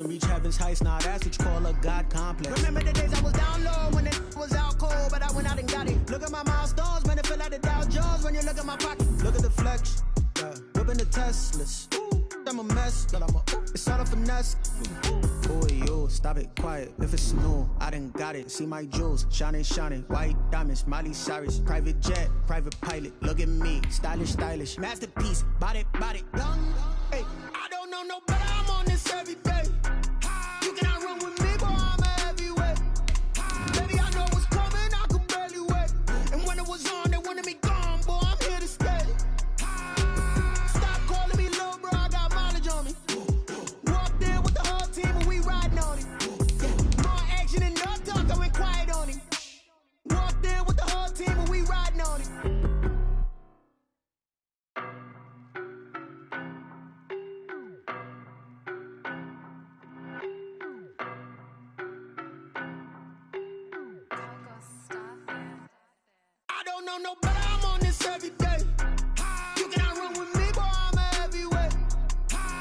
Reach heaven's heights, now that's what you call a God complex. Remember the days I was down low when it was out cold, but I went out and got it. Look at my milestones, man, it feel like the Dow Jones when you look at my pocket. Look at the flex, yeah. Whipping the Teslas. I'm a mess, but it's all a finesse. Boy, yo, stop it, quiet. If it's new, I done got it. See my jewels, shining, shining. White diamonds, Miley Cyrus. Private jet, private pilot. Look at me, stylish, stylish. Masterpiece, body, body. Young, hey, I don't know no better. I'm on this every day. You cannot run with me, boy, I'm a heavyweight. Baby, I know what's coming, I could barely wait. And when it was on, they wanted me gone, boy, I'm here to stay. Stop calling me little bro, I got mileage on me. Walked in with the whole team and we riding on it. More action and no talk, I went quiet on it. Walked in with the whole team and we riding on it. No better, I'm on this every day. You cannot run with me, boy, I'm a heavyweight.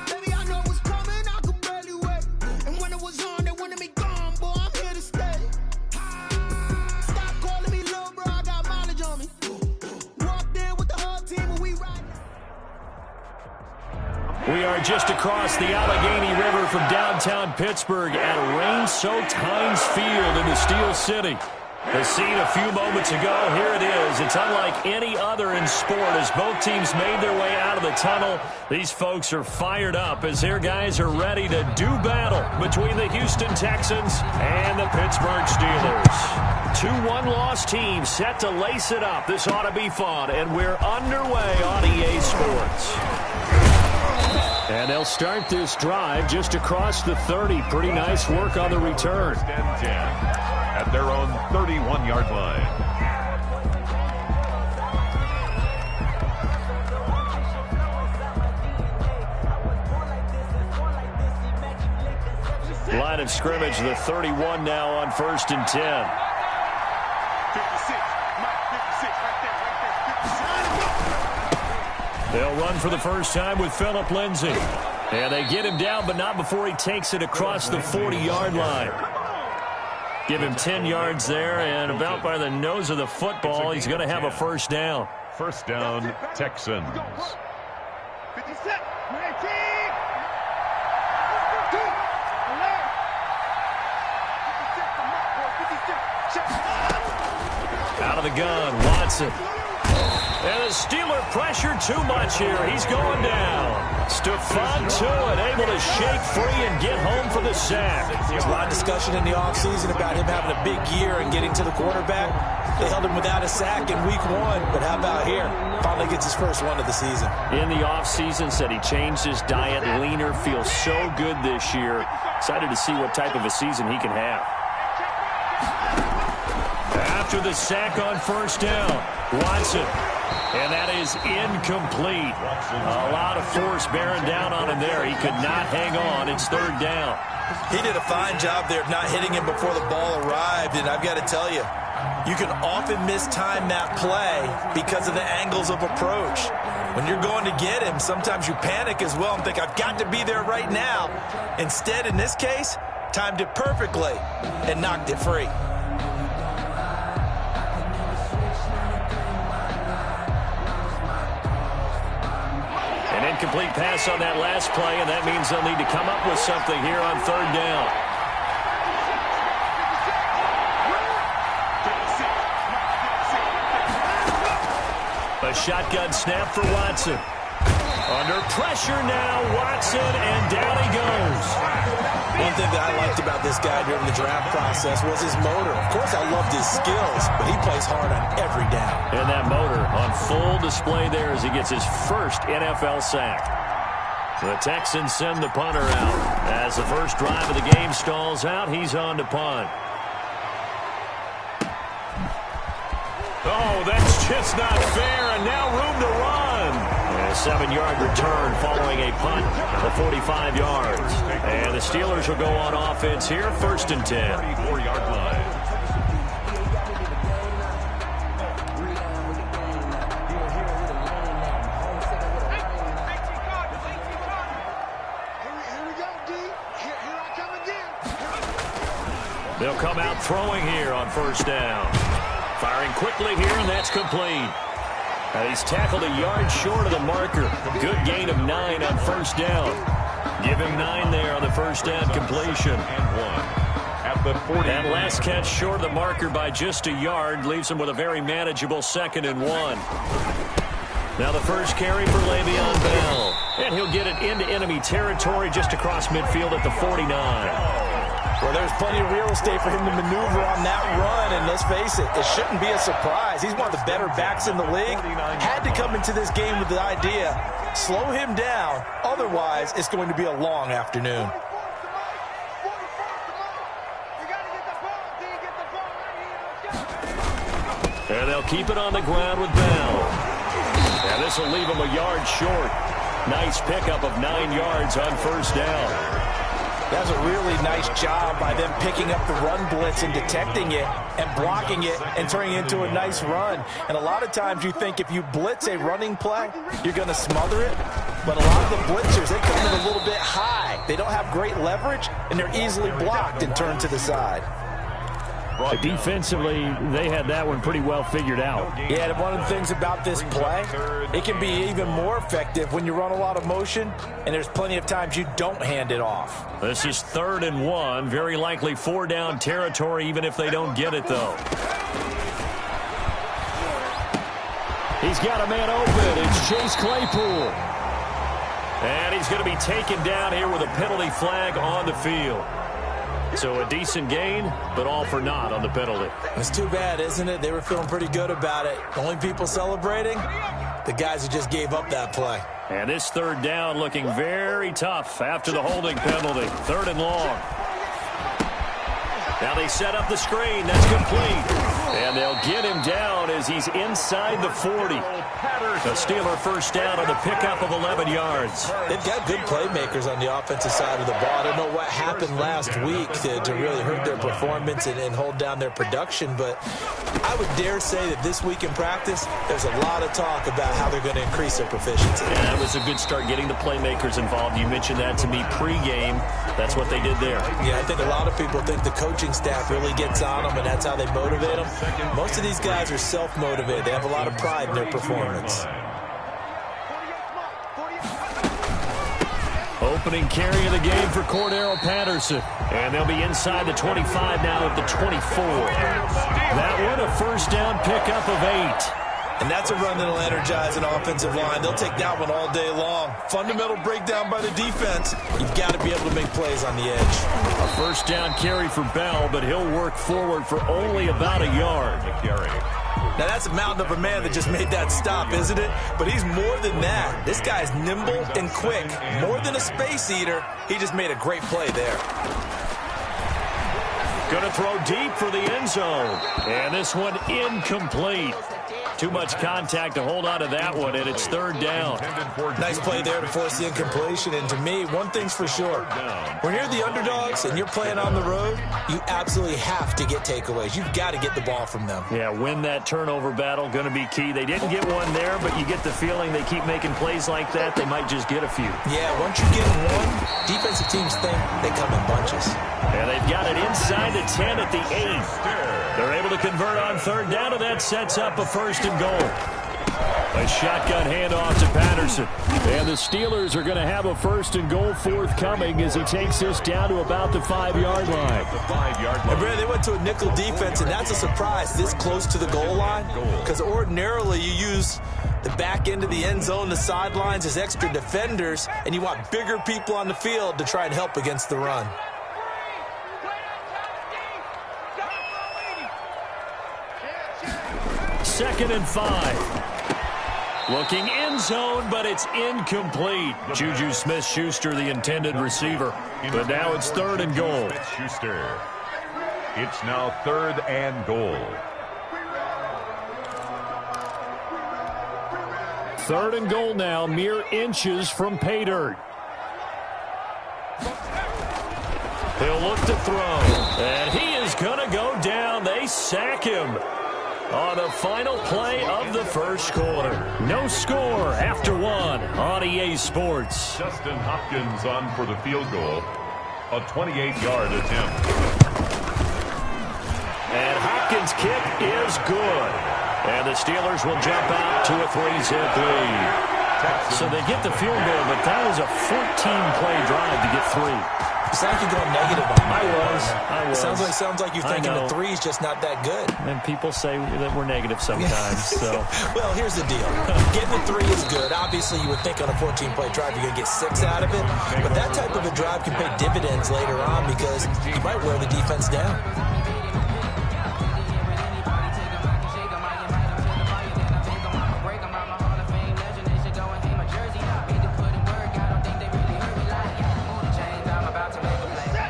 Baby, I know what's coming, I could barely wait. And when it was on, they wanted me gone, boy, I'm here to stay. Stop calling me little bro, I got mileage on me. Walked in with the whole team and we ride. We are just across the Allegheny River from downtown Pittsburgh at rain-soaked Heinz Field in the Steel City. The scene a few moments ago, here it is. It's unlike any other in sport as both teams made their way out of the tunnel. These folks are fired up as their guys are ready to do battle between the Houston Texans and the Pittsburgh Steelers. Two one-loss teams set to lace it up. This ought to be fun, and we're underway on EA Sports. And they'll start this drive just across the 30. Pretty nice work on the return. At their own 31-yard line. Line of scrimmage, the 31 now on 1st and 10. 56, They'll run for the first time with Phillip Lindsay. And they get him down, but not before he takes it across the 40-yard line. Give him 10 yards there, and about by the nose of the football, he's going to have a first down. First down, Texans. 56, 19. Out of the gun, Watson. And the Steeler pressure too much here. He's going down. Stephon Tuitt able to shake free and get home for the sack. There's a lot of discussion in the offseason about him having a big year and getting to the quarterback. They held him without a sack in week 1, but how about here? Finally gets his first one of the season. In the offseason, said he changed his diet, leaner, feels so good this year. Excited to see what type of a season he can have. After the sack on first down, Watson. And that is incomplete. A lot of force bearing down on him there. He could not hang on. It's 3rd down. He did a fine job there of not hitting him before the ball arrived. And I've got to tell you, you can often mistime that play because of the angles of approach. When you're going to get him, sometimes you panic as well and think, I've got to be there right now. Instead, in this case, timed it perfectly and knocked it free. Incomplete pass on that last play, and that means they'll need to come up with something here on 3rd down. A shotgun snap for Watson. Under pressure now, Watson, and down he goes. One thing that I liked about this guy during the draft process was his motor. Of course, I loved his skills, but he plays hard on every down. And that motor on full display there as he gets his first NFL sack. The Texans send the punter out. As the first drive of the game stalls out, he's on to punt. Oh, that's just not fair, and now room to run. A 7-yard return following a punt for 45 yards. And the Steelers will go on offense here, 1st and 10. 34-yard line. Here we go, D. Here I They'll come out throwing here on first down. Firing quickly here, and that's complete. He's tackled a yard short of the marker. Good gain of 9 on first down. Give him 9 there on the first down completion. At the 40. That last catch short of the marker by just a yard leaves him with a very manageable 2nd and 1. Now the first carry for Le'Veon Bell. And he'll get it into enemy territory just across midfield at the 49. Well, there's plenty of real estate for him to maneuver on that run, and let's face it, it shouldn't be a surprise. He's one of the better backs in the league. Had to come into this game with the idea, slow him down, otherwise it's going to be a long afternoon. And they'll keep it on the ground with Bell. And this will leave him a yard short. Nice pickup of 9 yards on first down. That's a really nice job by them picking up the run blitz and detecting it and blocking it and turning it into a nice run. And a lot of times you think if you blitz a running play, you're going to smother it. But a lot of the blitzers, they come in a little bit high. They don't have great leverage, and they're easily blocked and turned to the side. Defensively, they had that one pretty well figured out. Yeah, and one of the things about this play, it can be even more effective when you run a lot of motion, and there's plenty of times you don't hand it off. This is 3rd and 1. Very likely 4 down territory, even if they don't get it, though. He's got a man open. It's Chase Claypool. And he's going to be taken down here with a penalty flag on the field. So a decent gain, but all for naught on the penalty. It's too bad, isn't it? They were feeling pretty good about it. The only people celebrating, the guys who just gave up that play. And this 3rd down looking very tough after the holding penalty. 3rd and long. Now they set up the screen. That's complete. And they'll get him down as he's inside the 40. The Steeler first down on the pickup of 11 yards. They've got good playmakers on the offensive side of the ball. I don't know what happened last week to really hurt their performance and hold down their production, but I would dare say that this week in practice, there's a lot of talk about how they're going to increase their proficiency. Yeah, that was a good start getting the playmakers involved. You mentioned that to me pregame. That's what they did there. Yeah, I think a lot of people think the coaching staff really gets on them, and that's how they motivate them. Most of these guys are self-motivated. They have a lot of pride in their performance. Opening carry of the game for Cordero Patterson. And they'll be inside the 25 now at the 24. That one a first down pickup of 8. And that's a run that'll energize an offensive line. They'll take that one all day long. Fundamental breakdown by the defense. You've got to be able to make plays on the edge. A first down carry for Bell, but he'll work forward for only about a yard. Now that's a mountain of a man that just made that stop, isn't it? But he's more than that. This guy's nimble and quick. More than a space eater. He just made a great play there. Going to throw deep for the end zone. And this one incomplete. Too much contact to hold on to that one, and it's 3rd down. Nice play there to force the incompletion. And to me, one thing's for sure. When you're the underdogs and you're playing on the road, you absolutely have to get takeaways. You've got to get the ball from them. Yeah, win that turnover battle, going to be key. They didn't get one there, but you get the feeling they keep making plays like that, they might just get a few. Yeah, once you get one, defensive teams think they come in bunches. And they've got it inside the 10 at the 8. They're able to convert on 3rd down, and that sets up a 1st and goal. A shotgun handoff to Patterson. And the Steelers are going to have a 1st and goal forthcoming as he takes this down to about the 5-yard line. And Brad, they went to a nickel defense, and that's a surprise this close to the goal line. Because ordinarily you use the back end of the end zone, the sidelines as extra defenders, and you want bigger people on the field to try and help against the run. 2nd and 5. Looking end zone, but it's incomplete. Juju Smith-Schuster, the intended receiver. But now it's 3rd and goal. Smith-Schuster. It's now 3rd and goal. 3rd and goal now, mere inches from pay dirt. He'll look to throw, and he is going to go down. They sack him on the final play of the first quarter. No score after 1 on EA Sports. Justin Hopkins on for the field goal. A 28-yard attempt. And Hopkins' kick is good. And the Steelers will jump out to a 3-zip lead. So they get the field goal, but that was a 14-play drive to get 3. It's like you're going negative on me. I was. Sounds like you're thinking the 3 is just not that good. And people say that we're negative sometimes. So. Well, here's the deal. Getting the 3 is good. Obviously, you would think on a 14-play drive you're going to get 6 out of it. But that type of a drive can pay dividends later on because you might wear the defense down.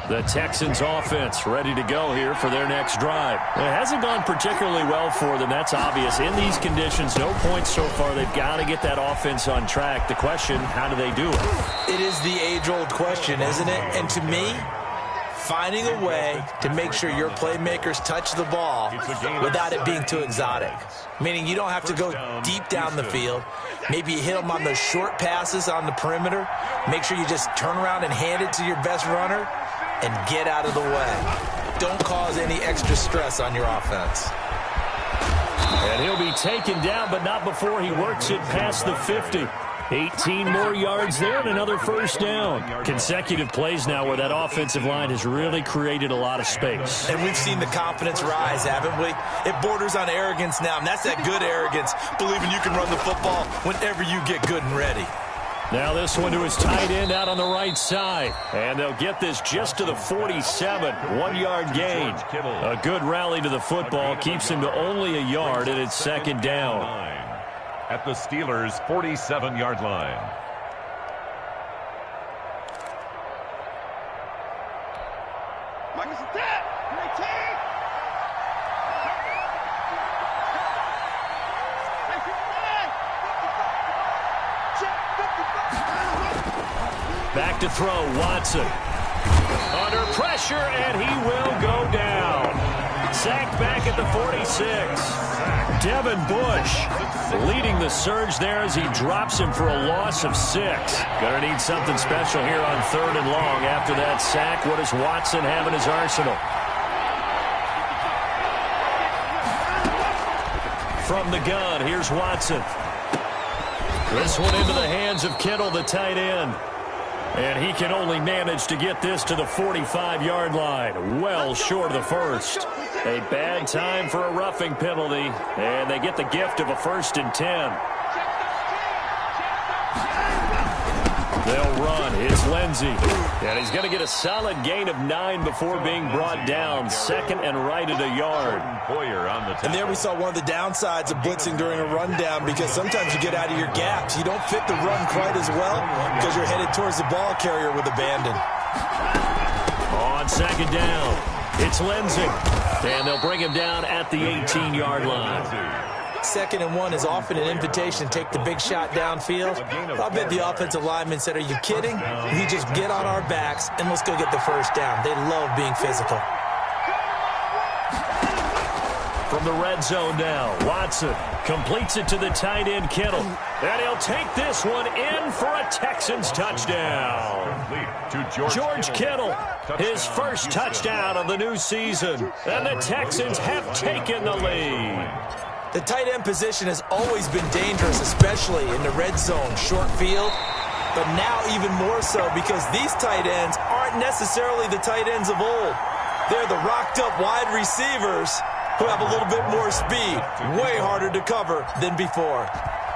The Texans offense ready to go here for their next drive. It hasn't gone particularly well for them. That's obvious. In these conditions, no points so far. They've got to get that offense on track. The question, how do they do it? It is the age-old question, isn't it? And to me, finding a way to make sure your playmakers touch the ball without it being too exotic. Meaning you don't have to go deep down the field. Maybe you hit them on those short passes on the perimeter. Make sure you just turn around and hand it to your best runner and get out of the way. Don't cause any extra stress on your offense. And he'll be taken down, but not before he works it past the 50. 18 more yards there and another first down. Consecutive plays now where that offensive line has really created a lot of space. And we've seen the confidence rise, haven't we? It borders on arrogance now, and that's that good arrogance, believing you can run the football whenever you get good and ready. Now this one to his tight end out on the right side. And they'll get this just to the 47. 1-yard gain. A good rally to the football. Keeps him to only a yard, and it's second down. At the Steelers' 47-yard line. Back to throw, Watson. Under pressure, and he will go down. Sacked back at the 46. Devin Bush leading the surge there as he drops him for a loss of 6. Gonna need something special here on 3rd and long. After that sack, what does Watson have in his arsenal? From the gun, here's Watson. This one into the hands of Kittle, the tight end. And he can only manage to get this to the 45-yard line. Well short of the first. A bad time for a roughing penalty. And they get the gift of a 1st and 10. They'll run. Here's Lindsey. And he's going to get a solid gain of 9 before being brought down. Second and right at a yard. And there we saw one of the downsides of blitzing during a rundown because sometimes you get out of your gaps. You don't fit the run quite as well because you're headed towards the ball carrier with abandon. On second down, it's Lindsey. And they'll bring him down at the 18-yard line. 2nd and 1 is often an invitation to take the big shot downfield. I bet the offensive lineman said, are you kidding? We just get on our backs and let's go get the first down. They love being physical. From the red zone now, Watson completes it to the tight end Kittle. And he'll take this one in for a Texans touchdown. George Kittle, his first touchdown of the new season. And the Texans have taken the lead. The tight end position has always been dangerous, especially in the red zone, short field. But now even more so because these tight ends aren't necessarily the tight ends of old. They're the rocked-up wide receivers who have a little bit more speed, way harder to cover than before.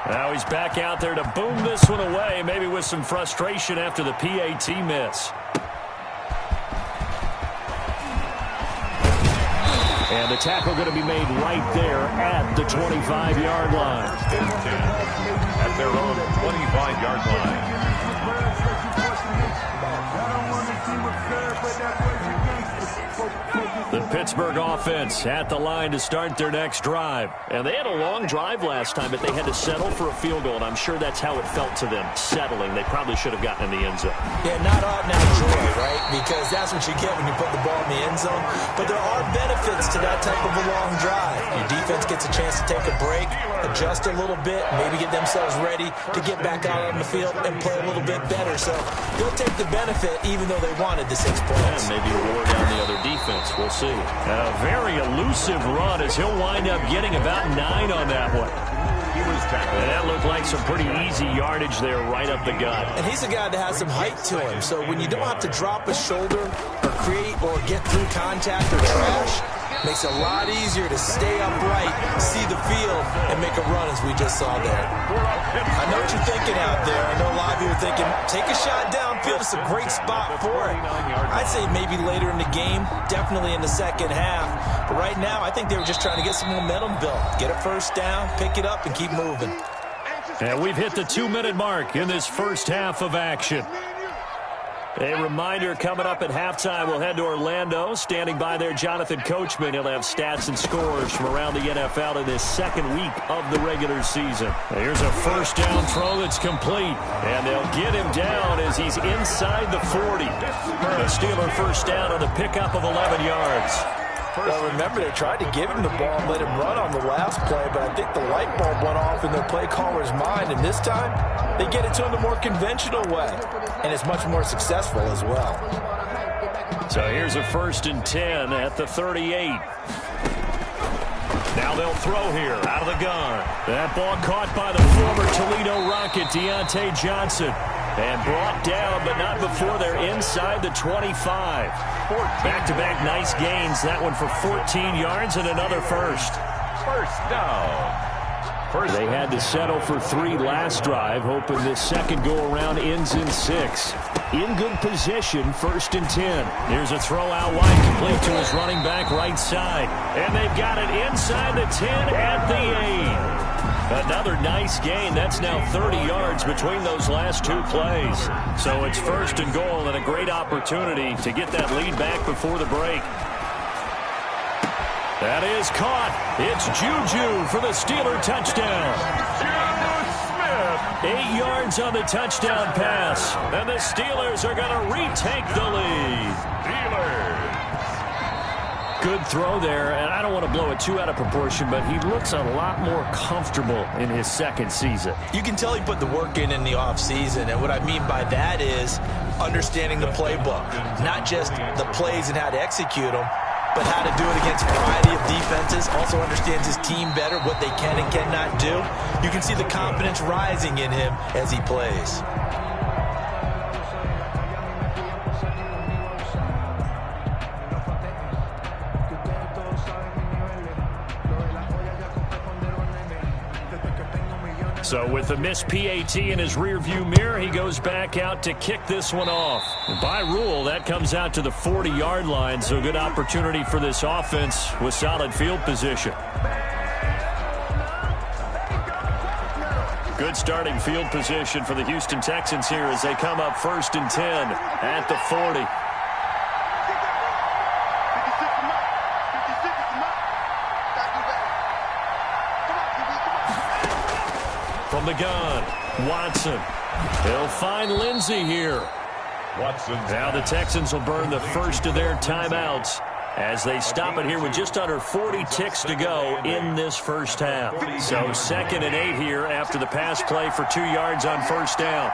Now he's back out there to boom this one away, maybe with some frustration after the PAT miss. And the tackle going to be made right there at the 25-yard line. At their own 25-yard line. The Pittsburgh offense at the line to start their next drive. And they had a long drive last time, but they had to settle for a field goal, and I'm sure that's how it felt to them, settling. They probably should have gotten in the end zone. Yeah, not ought, not joy, right? Because that's what you get when you put the ball in the end zone. But there are benefits to that type of a long drive. Your defense gets a chance to take a break, adjust a little bit, maybe get themselves ready to get back out on the field and play a little bit better. So they'll take the benefit even though they wanted the 6 points. And maybe a war down the other defense. We'll see. A very elusive run as he'll wind up getting about 9 on that one. And that looked like some pretty easy yardage there right up the gut. And he's a guy that has some height to him, so when you don't have to drop a shoulder or create or get through contact or trash, makes it a lot easier to stay upright, see the field, and make a run as we just saw there. I know what you're thinking out there. I know a lot of you are thinking, take a shot downfield. It's a great spot for it. I'd say maybe later in the game, definitely in the second half. But right now, I think they were just trying to get some momentum built. Get a first down, pick it up, and keep moving. And we've hit the 2-minute mark in this first half of action. A reminder, coming up at halftime, we'll head to Orlando. Standing by there, Jonathan Coachman. He'll have stats and scores from around the NFL in this second week of the regular season. Here's a first down throw that's complete. And they'll get him down as he's inside the 40. The Steeler first down on the pickup of 11 yards. Well, remember, they tried to give him the ball and let him run on the last play, but I think the light bulb went off in their play caller's mind, and this time they get it to him the more conventional way, and it's much more successful as well. So here's a 1st and 10 at the 38. Now they'll throw here out of the gun. That ball caught by the former Toledo Rocket, Deontay Johnson. And brought down, but not before they're inside the 25. Back-to-back nice gains. That one for 14 yards and another first. First down. They had to settle for 3 last drive, hoping this second go-around ends in 6. In good position, 1st and 10. Here's a throw out wide, complete to his running back right side. And they've got it inside the 10 at the 8. Another nice gain. That's now 30 yards between those last 2 plays. So it's 1st and goal and a great opportunity to get that lead back before the break. That is caught. It's Juju for the Steeler touchdown. 8 yards on the touchdown pass. And the Steelers are going to retake the lead. Good throw there, and I don't want to blow it too out of proportion, but he looks a lot more comfortable in his second season. You can tell he put the work in the offseason, and what I mean by that is understanding the playbook, not just the plays and how to execute them, but how to do it against a variety of defenses. Also understands his team better, what they can and cannot do. You can see the confidence rising in him as he plays. So with the missed PAT in his rearview mirror, he goes back out to kick this one off. By rule, that comes out to the 40-yard line, so good opportunity for this offense with solid field position. Good starting field position for the Houston Texans here as they come up 1st and 10 at the 40. From the gun, Watson. He'll find Lindsey here. Watson. Now the Texans will burn the first of their timeouts as they stop it here with just under 40 ticks to go in this first half. So 2nd and 8 here after the pass play for 2 yards on first down.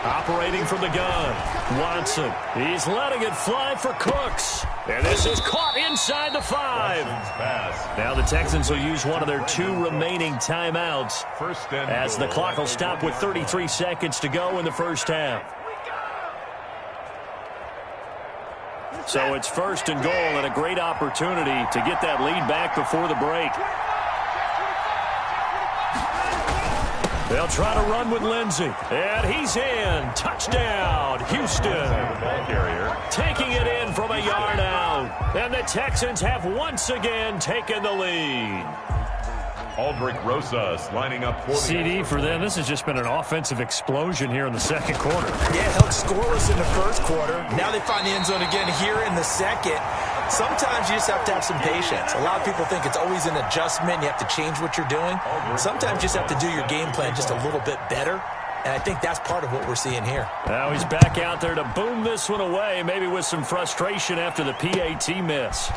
Operating from the gun, Watson. He's letting it fly for Cooks. And this is caught inside the 5. Now the Texans will use one of their 2 remaining timeouts as the clock will stop with 33 seconds to go in the first half. So it's 1st and goal and a great opportunity to get that lead back before the break. They'll try to run with Lindsey. And he's in. Touchdown, Houston. Taking it in from a yard out. And the Texans have once again taken the lead. Aldrich Rosas lining up for CD for them. This has just been an offensive explosion here in the second quarter. Yeah, held scoreless in the first quarter. Now they find the end zone again here in the second. Sometimes you just have to have some patience. A lot of people think it's always an adjustment. You have to change what you're doing. Sometimes you just have to do your game plan just a little bit better. And I think that's part of what we're seeing here. Now he's back out there to boom this one away, maybe with some frustration after the PAT miss.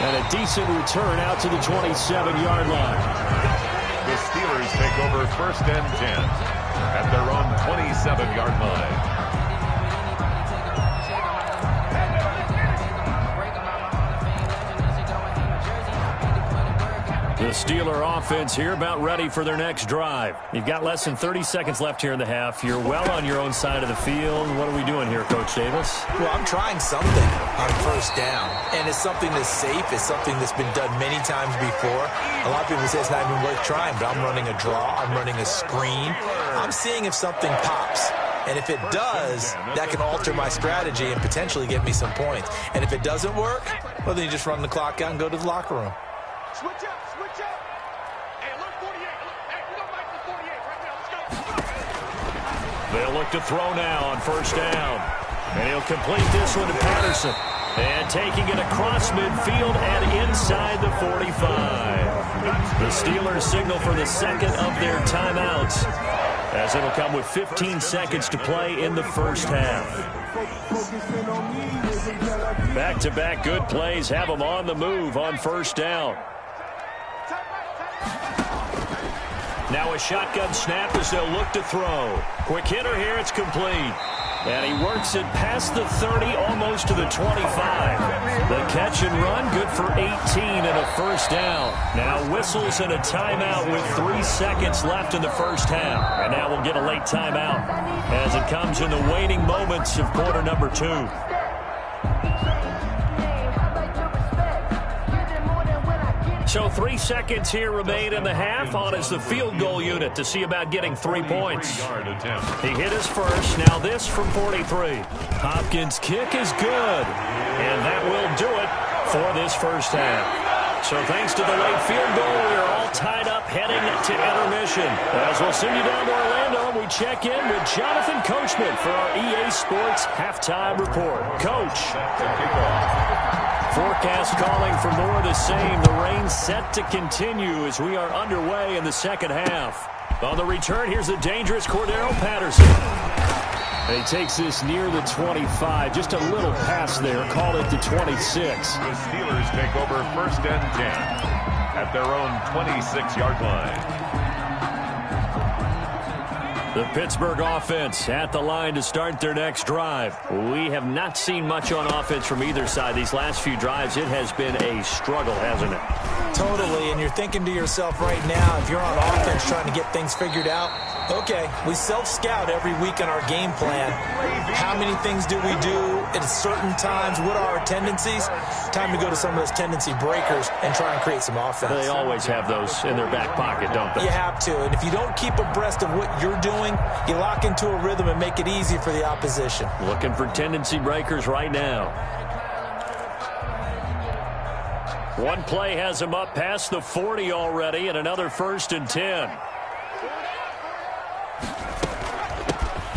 And a decent return out to the 27-yard line. The Steelers take over 1st and 10 at their own 27-yard line. The Steeler offense here about ready for their next drive. You've got less than 30 seconds left here in the half. You're well on your own side of the field. What are we doing here, Coach Davis? Well, I'm trying something on 1st down, and it's something that's safe. It's something that's been done many times before. A lot of people say it's not even worth trying, but I'm running a draw. I'm running a screen. I'm seeing if something pops. And if it does, that can alter my strategy and potentially get me some points. And if it doesn't work, well, then you just run the clock out and go to the locker room. Switch up, switch up. Hey, look, 48. Hey, we don't like the 48 right now. Let's go. They'll look to throw now on 1st down. And he'll complete this one to Patterson. And taking it across midfield and inside the 45. The Steelers signal for the second of their timeouts, as it'll come with 15 seconds to play in the 1st half. Back-to-back good plays have them on the move on 1st down. Now a shotgun snap as they'll look to throw. Quick hitter here, it's complete. And he works it past the 30, almost to the 25. The catch and run, good for 18 and a 1st down. Now whistles and a timeout with 3 seconds left in the 1st half. And now we'll get a late timeout as it comes in the waning moments of quarter number 2. So 3 seconds here remain in the half. On is the field goal unit to see about getting 3 points. He hit his first. Now this from 43. Hopkins' kick is good. And that will do it for this 1st half. So thanks to the late field goal, we're all tied up heading to intermission. As we'll send you down to Orlando, we check in with Jonathan Coachman for our EA Sports Halftime Report. Coach. Forecast calling for more of the same. The rain set to continue as we are underway in the 2nd half. On the return, here's the dangerous Cordero Patterson. And he takes this near the 25. Just a little pass there. Call it the 26. The Steelers take over 1st and 10 at their own 26-yard line. The Pittsburgh offense at the line to start their next drive. We have not seen much on offense from either side. These last few drives, it has been a struggle, hasn't it? Totally, and you're thinking to yourself right now, if you're on offense trying to get things figured out, okay, we self-scout every week on our game plan. How many things do we do at certain times? What are our tendencies? Time to go to some of those tendency breakers and try and create some offense. They always have those in their back pocket, don't they? You have to, and if you don't keep abreast of what you're doing, you lock into a rhythm and make it easy for the opposition. Looking for tendency breakers right now. One play has him up past the 40 already, and another 1st and 10.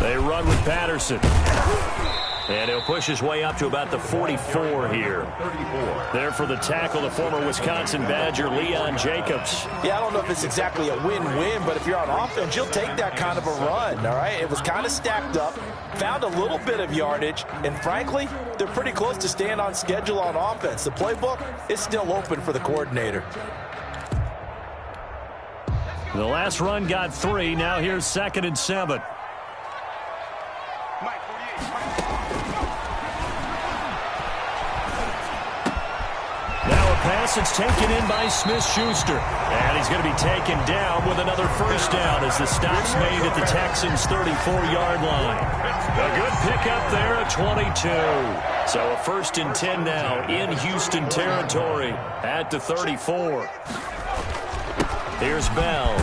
They run with Patterson. And he'll push his way up to about the 44 here. There for the tackle, the former Wisconsin Badger, Leon Jacobs. Yeah, I don't know if it's exactly a win-win, but if you're on offense, you'll take that kind of a run, all right? It was kind of stacked up, found a little bit of yardage, and frankly, they're pretty close to staying on schedule on offense. The playbook is still open for the coordinator. The last run got 3. Now here's 2nd and 7. Pass, it's taken in by Smith-Schuster. And he's going to be taken down with another 1st down as the stop's made at the Texans' 34-yard line. A good pickup there at 22. So a 1st and 10 now in Houston territory at the 34. Here's Bell.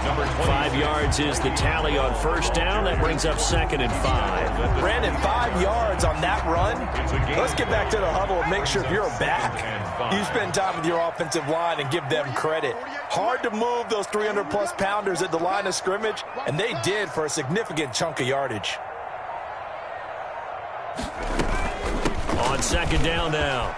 5 yards is the tally on 1st down. That brings up 2nd and 5. Brandon, 5 yards on that run. Let's get back to the huddle and make sure if you're back, you spend time with your offensive line and give them credit. Hard to move those 300-plus pounders at the line of scrimmage, and they did for a significant chunk of yardage. On 2nd down now.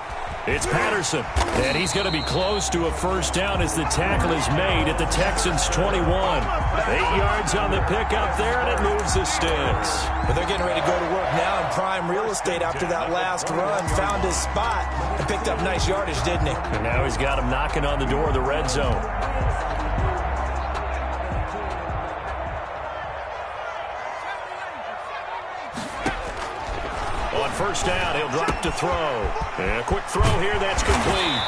It's Patterson, and he's going to be close to a first down as the tackle is made at the Texans' 21. 8 yards on the pickup there, and it moves the sticks. But they're getting ready to go to work now in prime real estate after that last run. Found his spot and picked up nice yardage, didn't he? And now he's got him knocking on the door of the red zone. On first down, he'll drop to throw. And a quick throw here, that's complete.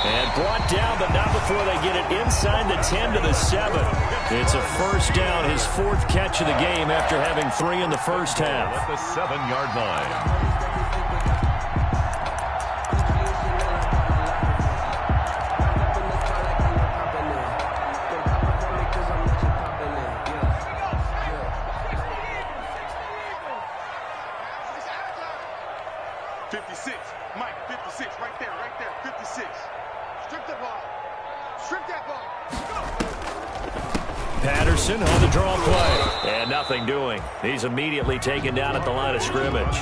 And brought down, but not before they get it inside the 10 to the 7. It's a first down, his 4th catch of the game after having 3 in the first half. At the 7-yard line. Patterson on the draw play. And nothing doing. He's immediately taken down at the line of scrimmage.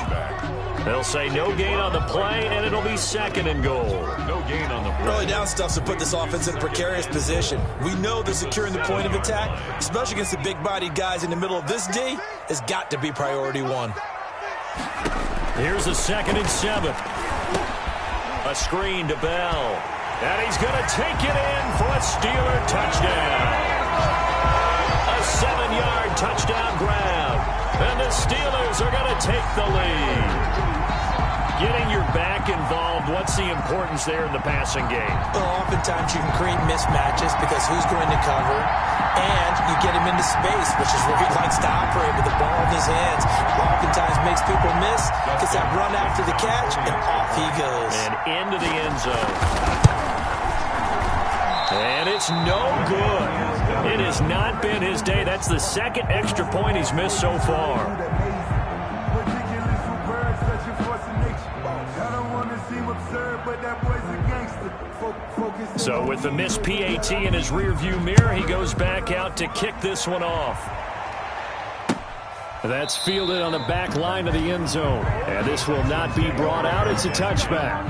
They'll say no gain on the play, and it'll be 2nd and goal. No gain on the play. Early down stuff's to put this offense in a precarious position. We know they're securing the point of attack, especially against the big-bodied guys in the middle of this D, has got to be priority 1. Here's a 2nd and 7. A screen to Bell. And he's going to take it in for a Steeler touchdown. A 7-yard touchdown grab. And the Steelers are going to take the lead. Getting your back involved, what's the importance there in the passing game? Well, oftentimes you can create mismatches because who's going to cover, and you get him into space, which is where he likes to operate with the ball in his hands. Oftentimes makes people miss, gets that run after the catch, and off he goes. And into the end zone. And it's no good. It has not been his day. That's the 2nd extra point he's missed so far. So with the missed PAT in his rearview mirror, he goes back out to kick this one off. That's fielded on the back line of the end zone. And this will not be brought out. It's a touchback.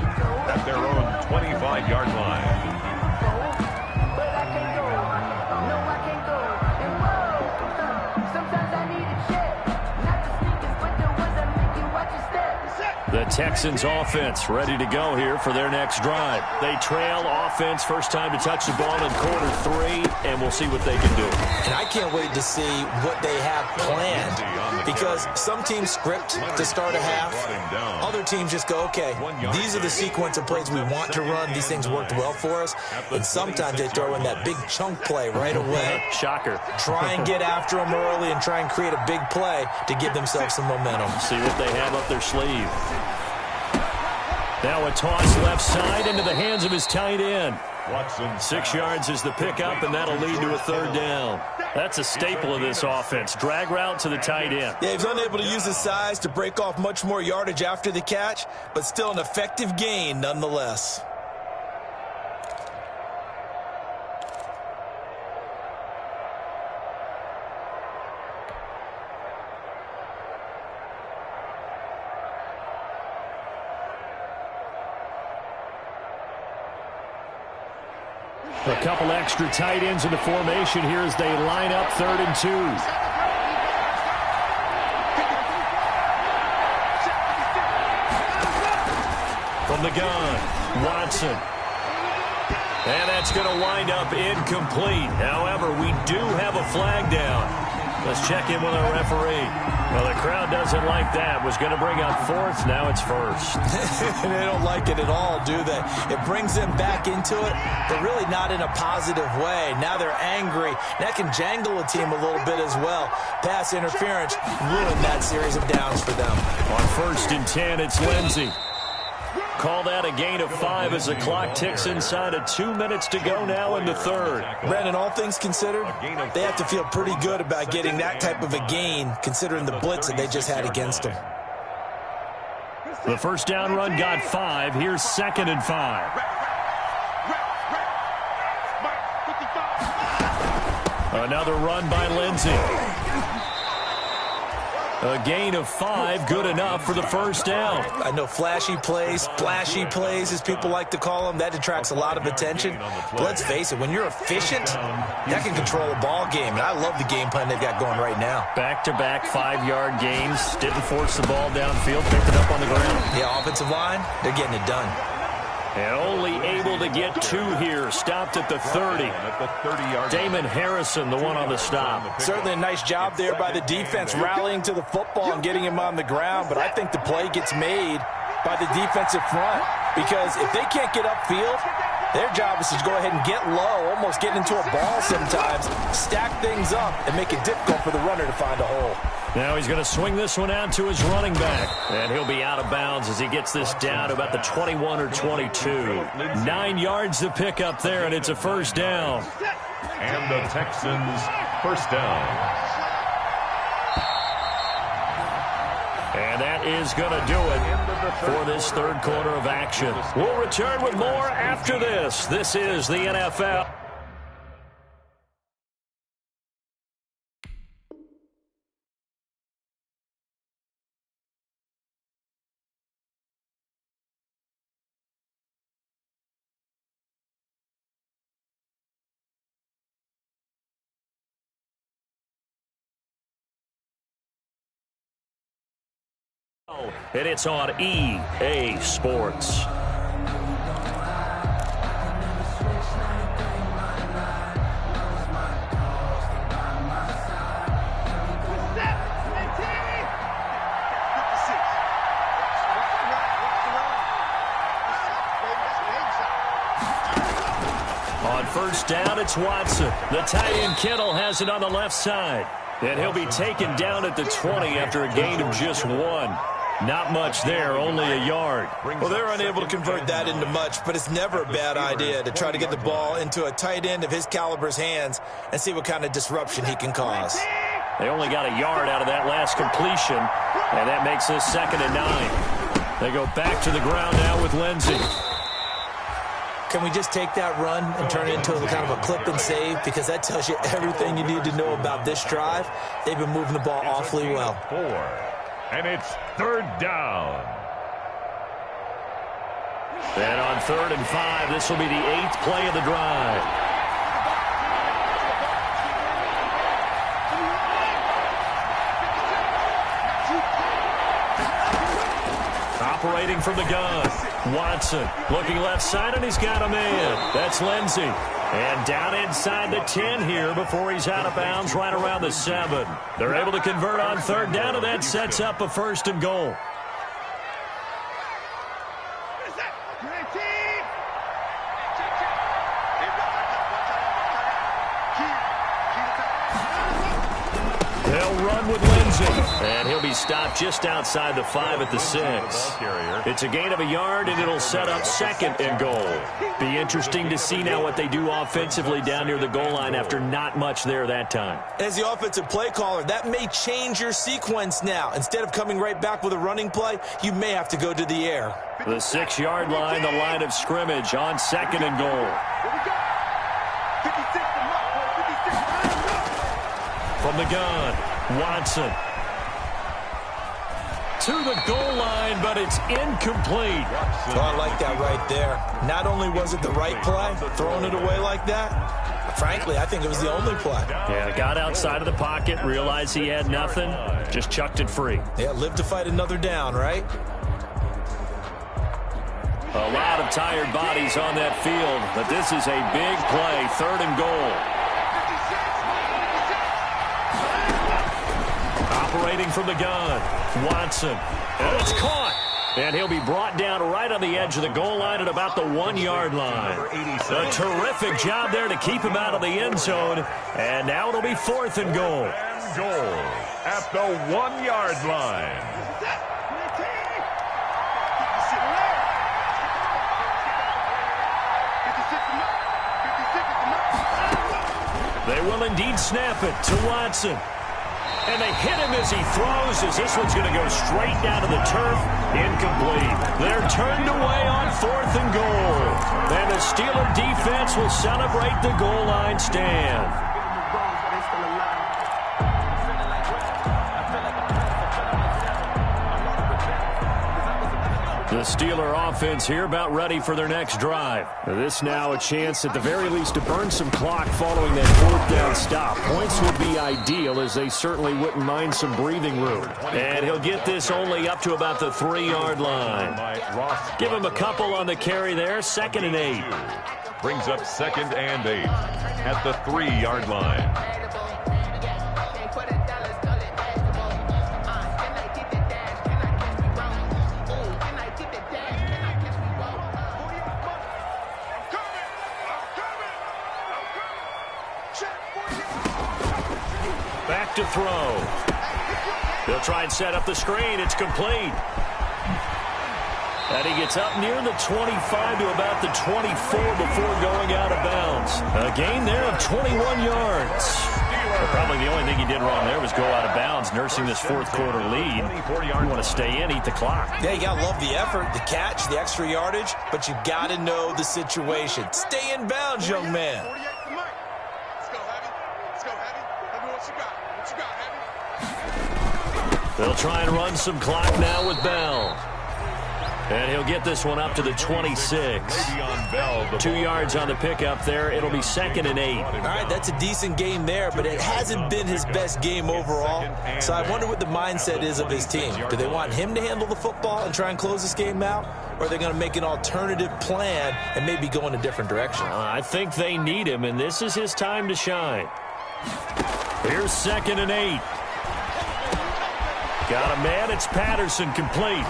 At their own 25-yard line. The Texans offense ready to go here for their next drive. They trail offense, first time to touch the ball in quarter 3, and we'll see what they can do. And I can't wait to see what they have planned, because some teams script to start a half. Other teams just go, okay, these are the sequence of plays we want to run. These things worked well for us. And sometimes they throw in that big chunk play right away. Shocker. Try and get after them early and try and create a big play to give themselves some momentum. See what they have up their sleeve. Now a toss left side into the hands of his tight end. 6 yards is the pickup, and that'll lead to a 3rd down. That's a staple of this offense. Drag route to the tight end. Yeah, he's unable to use his size to break off much more yardage after the catch, but still an effective gain nonetheless. A couple extra tight ends in the formation here as they line up 3rd and 2. From the gun, Watson. And that's going to wind up incomplete. However, we do have a flag down. Let's check in with our referee. Well, the crowd doesn't like that. Was going to bring up 4th. Now it's 1st. They don't like it at all, do they? It brings them back into it, but really not in a positive way. Now they're angry. That can jangle a team a little bit as well. Pass interference ruined that series of downs for them. On 1st and 10, it's Lindsey. Call that a gain of 5 as the clock ticks inside of 2 minutes to go now in the 3rd. Brandon, all things considered, they have to feel pretty good about getting that type of a gain, considering the blitz that they just had against them. The first down run got 5. Here's 2nd and 5. Another run by Lindsey. A gain of 5, good enough for the first down. I know flashy plays, splashy plays, as people like to call them, that attracts a lot of attention. But let's face it, when you're efficient, that can control a ball game. And I love the game plan they've got going right now. Back-to-back 5-yard gains. Didn't force the ball downfield, picked it up on the ground. Yeah, offensive line, they're getting it done. And only able to get 2 here. Stopped at the 30. Damon Harrison, the one on the stop. Certainly a nice job there by the defense, rallying to the football and getting him on the ground. But I think the play gets made by the defensive front, because if they can't get upfield, their job is to go ahead and get low, almost get into a ball sometimes, stack things up, and make it difficult for the runner to find a hole. Now he's going to swing this one out to his running back. And he'll be out of bounds as he gets this down to about the 21 or 22. 9 yards to pick up there, and it's a first down. And the Texans first down. And that is going to do it for this third quarter of action. We'll return with more after this. This is the NFL. And it's on EA Sports. On first down, it's Watson. The tight end Kittle has it on the left side. And he'll be taken down at the 20 after a gain of just 1. Not much there, only a yard. Well, they're unable to convert that into much, but it's never a bad idea to try to get the ball into a tight end of his caliber's hands and see what kind of disruption he can cause. They only got a yard out of that last completion, and that makes this 2nd and 9. They go back to the ground now with Lindsey. Can we just take that run and turn it into a kind of a clip and save? Because that tells you everything you need to know about this drive. They've been moving the ball awfully well. 4. And it's 3rd down. And on 3rd and 5, this will be the 8th play of the drive. Operating from the gun. Watson looking left side, and he's got a man. That's Lindsey. And down inside the 10 here before he's out of bounds right around the 7. They're able to convert on 3rd down, and that sets up a 1st and goal. They'll run with Lindsey, and he'll be stopped just outside the 5 at the 6. It's a gain of a yard, and it'll set up 2nd and goal. Be interesting to see now what they do offensively down near the goal line after not much there that time. As the offensive play caller, that may change your sequence now. Instead of coming right back with a running play, you may have to go to the air. The 6-yard line, the line of scrimmage on 2nd and goal. From the gun, Watson. To the goal line, but it's incomplete. Oh, I like that right there. Not only was it the right play, throwing it away like that, frankly, I think it was the only play. Yeah, got outside of the pocket, realized he had nothing, just chucked it free. Yeah, live to fight another down, right? A lot of tired bodies on that field, but this is a big play, 3rd and goal. Operating from the gun, Watson. And it's caught. And he'll be brought down right on the edge of the goal line at about the 1-yard line. A terrific job there to keep him out of the end zone. And now it'll be 4th and goal. And goal at the 1-yard line. They will indeed snap it to Watson. And they hit him as he throws, as this one's going to go straight down to the turf. Incomplete. They're turned away on 4th and goal. And the Steeler defense will celebrate the goal line stand. The Steeler offense here about ready for their next drive. This now a chance at the very least to burn some clock following that fourth down stop. Points would be ideal as they certainly wouldn't mind some breathing room. And he'll get this only up to about the 3-yard line. Give him a couple on the carry there. 2nd and 8. Brings up 2nd and 8 at the 3-yard line. Back to throw. They'll try and set up the screen. It's complete. And he gets up near the 25 to about the 24 before going out of bounds. A gain there of 21 yards. Well, probably the only thing he did wrong there was go out of bounds, nursing this fourth quarter lead. You want to stay in, eat the clock. Yeah, you got to love the effort, the catch, the extra yardage, but you got to know the situation. Stay in bounds, young man. They'll try and run some clock now with Bell. And he'll get this one up to the 26. 2 yards on the pickup there. It'll be 2nd and 8. All right, that's a decent game there, but it hasn't been his best game overall. So I wonder what the mindset is of his team. Do they want him to handle the football and try and close this game out? Or are they going to make an alternative plan and maybe go in a different direction? I think they need him, and this is his time to shine. Here's 2nd and 8. Got a man. It's Patterson, complete.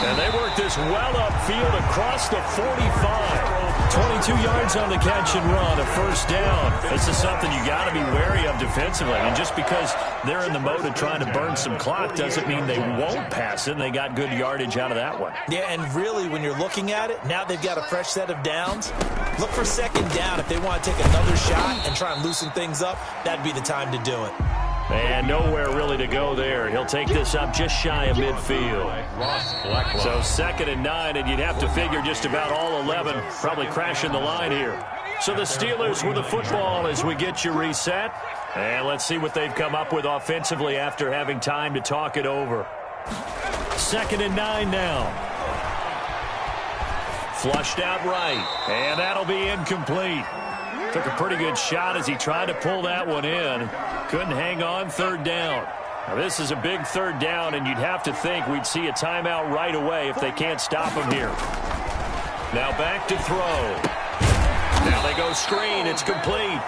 And they work this well upfield across the 45. 22 yards on the catch and run, a first down. This is something you got to be wary of defensively. I mean, just because they're in the mode of trying to burn some clock doesn't mean they won't pass it. They got good yardage out of that one. Yeah, and really, when you're looking at it, now they've got a fresh set of downs. Look for 2nd down. If they want to take another shot and try and loosen things up, that'd be the time to do it. And nowhere really to go there. He'll take this up just shy of midfield. So 2nd and 9, and you'd have to figure just about all 11 probably crashing the line here. So the Steelers with the football as we get you reset. And let's see what they've come up with offensively after having time to talk it over. 2nd and 9 now. Flushed out right, and that'll be incomplete. Took a pretty good shot as he tried to pull that one in. Couldn't hang on, 3rd down. Now this is a big 3rd down, and you'd have to think we'd see a timeout right away if they can't stop him here. Now back to throw. Now they go screen. It's complete.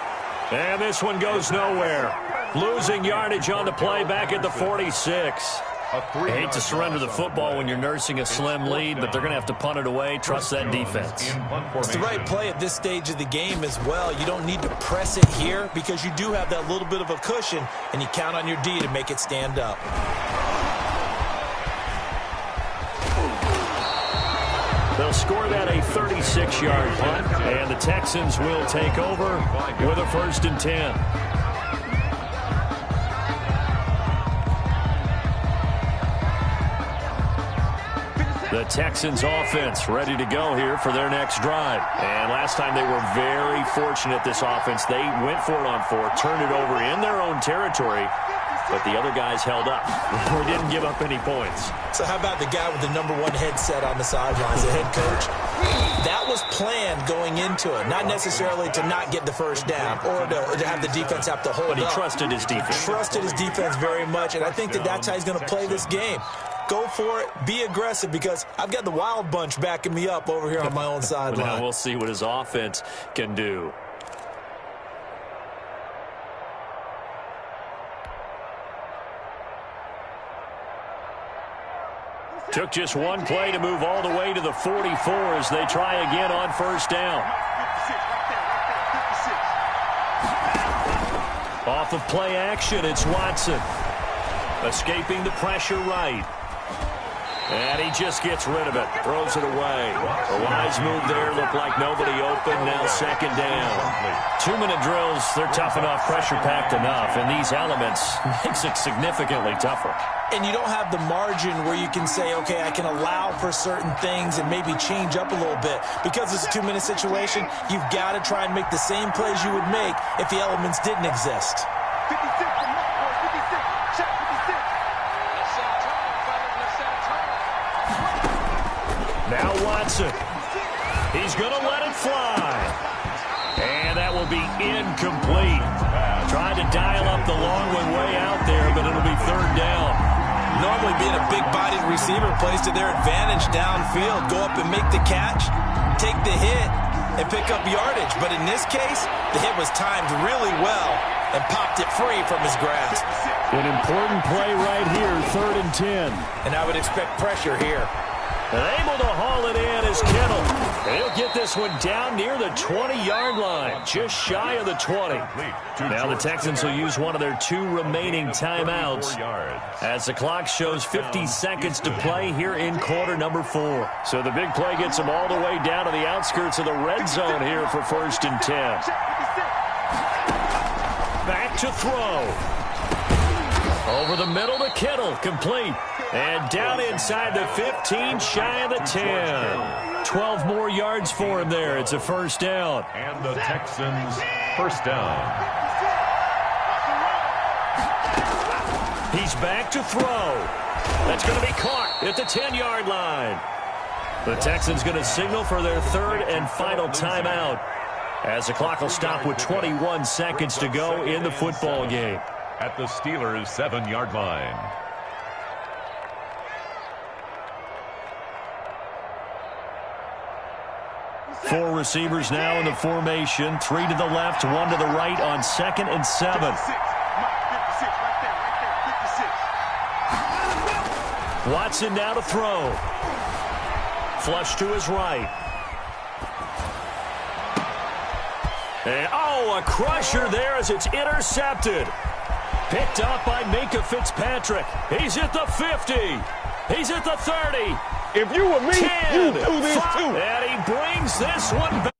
And this one goes nowhere. Losing yardage on the play back at the 46. I hate to surrender the football when you're nursing a slim lead, but they're going to have to punt it away. Trust that defense. It's the right play at this stage of the game as well. You don't need to press it here because you do have that little bit of a cushion, and you count on your D to make it stand up. They'll score that a 36-yard punt, and the Texans will take over with a 1st and 10. The Texans offense ready to go here for their next drive. And last time they were very fortunate, this offense. They went for it on 4, turned it over in their own territory, but the other guys held up. They didn't give up any points. So how about the guy with the #1 headset on the sidelines, the head coach? That was planned going into it, not necessarily to not get the first down or to have the defense have to hold up. But he trusted his defense. Trusted his defense very much, and I think that's how he's going to play this game. Go for it. Be aggressive because I've got the wild bunch backing me up over here on my own sideline. Now we'll see what his offense can do. Took just one play to move all the way to the 44 as they try again on 1st down. Off of play action, it's Watson. Escaping the pressure right. And he just gets rid of it. Throws it away. A wise move there. Looked like nobody open. Now 2nd down. 2-minute drills, they're tough enough, pressure-packed enough. And these elements makes it significantly tougher. And you don't have the margin where you can say, okay, I can allow for certain things and maybe change up a little bit. Because it's a 2-minute situation, you've got to try and make the same plays you would make if the elements didn't exist. 56 from Mark, 56. Check 56. Watson. He's going to let it fly. And that will be incomplete. Tried to dial up the long one way out there, but it'll be third down. Normally being a big-bodied receiver plays to their advantage downfield. Go up and make the catch, take the hit, and pick up yardage. But in this case, the hit was timed really well and popped it free from his grasp. An important play right here, 3rd and 10. And I would expect pressure here. And able to haul it in is Kittle. And he'll get this one down near the 20-yard line, just shy of the 20. Now the Texans will use one of their 2 remaining timeouts as the clock shows 50 seconds to play here in quarter number 4. So the big play gets them all the way down to the outskirts of the red zone here for 1st and 10. Back to throw. Over the middle to Kittle, complete. And down inside the 15, shy of the 10. 12 more yards for him there. It's a first down. And the Texans first down. He's back to throw. That's going to be caught at the 10-yard line. The Texans going to signal for their 3rd and final timeout as the clock will stop with 21 seconds to go in the football game. At the Steelers' 7-yard line. Four receivers now in the formation. 3 to the left, 1 to the right on 2nd and 7. Watson now to throw. Flush to his right. And, a crusher there as it's intercepted. Picked up by Minkah Fitzpatrick. He's at the 50. He's at the 30. If you were me, 10, you do this 5, too. and he brings this one back.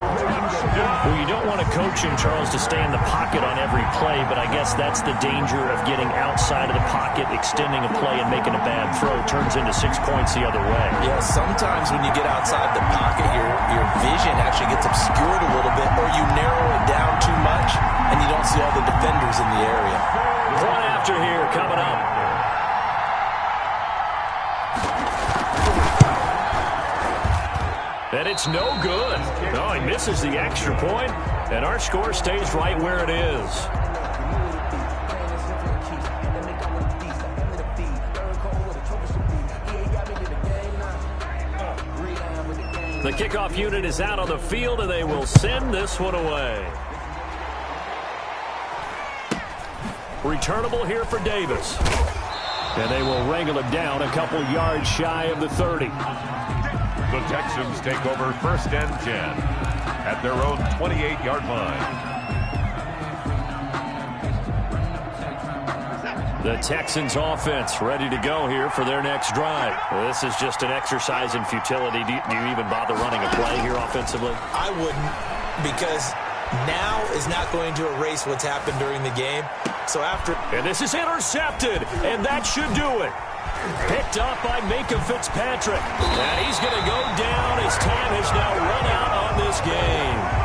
Well, you don't want to coach him, Charles, to stay in the pocket on every play, but I guess that's the danger of getting outside of the pocket, extending a play, and making a bad throw. Turns into 6 points the other way. Yeah, sometimes when you get outside the pocket, your vision actually gets obscured a little bit, or you narrow it down too much, and you don't see all the defenders in the area. Point after here coming up. And it's no good. No, he misses the extra point, and our score stays right where it is. The kickoff unit is out on the field, and they will send this one away. Returnable here for Davis. And they will wrangle it down a couple yards shy of the 30. The Texans take over 1st and 10 at their own 28-yard line. The Texans offense ready to go here for their next drive. This is just an exercise in futility. Do you even bother running a play here offensively? I wouldn't, because now is not going to erase what's happened during the game. So after... And this is intercepted, and that should do it. Picked up by Minkah Fitzpatrick. And he's going to go down. His time has now run out on this game.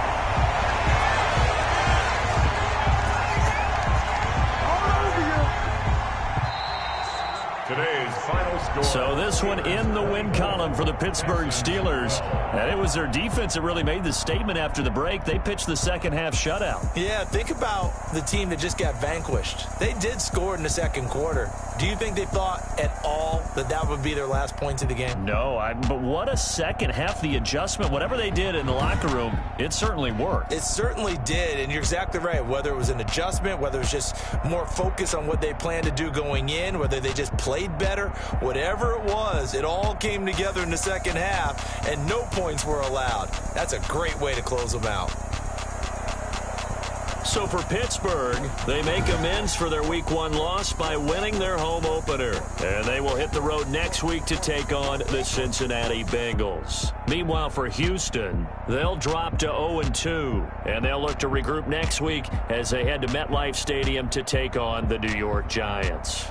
Today's final score. So this one in the win column for the Pittsburgh Steelers. And it was their defense that really made the statement after the break. They pitched the second half shutout. Yeah, think about the team that just got vanquished. They did score in the second quarter. Do you think they thought at all that that would be their last points of the game? No, but what a second half. The adjustment, whatever they did in the locker room, it certainly worked. It certainly did, and you're exactly right. Whether it was an adjustment, whether it was just more focus on what they planned to do going in, whether they just played better, whatever it was, it all came together in the second half, and no points were allowed. That's a great way to close them out. So for Pittsburgh, they make amends for their Week 1 loss by winning their home opener. And they will hit the road next week to take on the Cincinnati Bengals. Meanwhile, for Houston, they'll drop to 0-2. And they'll look to regroup next week as they head to MetLife Stadium to take on the New York Giants.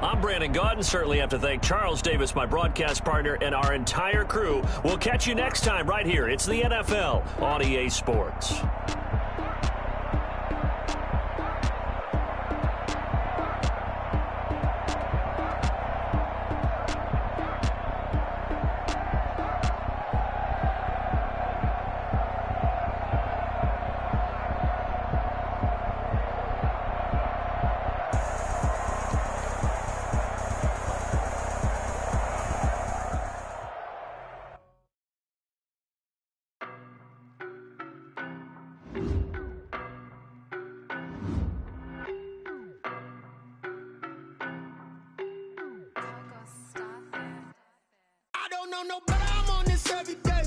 I'm Brandon Gaudin. Certainly have to thank Charles Davis, my broadcast partner, and our entire crew. We'll catch you next time right here. It's the NFL on EA Sports. know no better, I'm on this every day.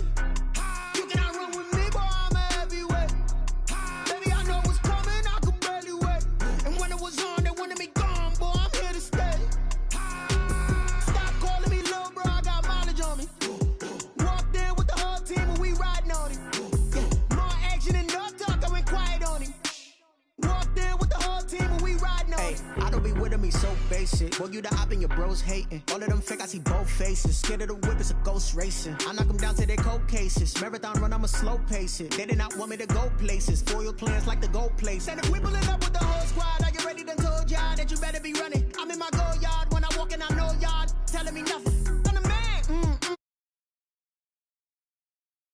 You cannot run with me, boy, I'm a heavyweight. Baby, I know what's coming, I could barely wait. And when it was on, they wanted me gone, boy, I'm here to stay. Stop calling me little bro, I got mileage on me. Walked in with the whole team and we riding on it. Yeah, more action and no talk, I went quiet on him. Walked in with the whole team and we riding on it. I don't be with me so basic. Boy, you the op and your bros hating. All of them fake, I see both faces. Scared of the whip, it's a ghost racing. I knock them down to their cold cases. Marathon run, I'ma slow pace it. They did not want me to go places. Foil plans like the gold place. And if we pulling up with the whole squad, are you ready? Done told y'all that you better be running.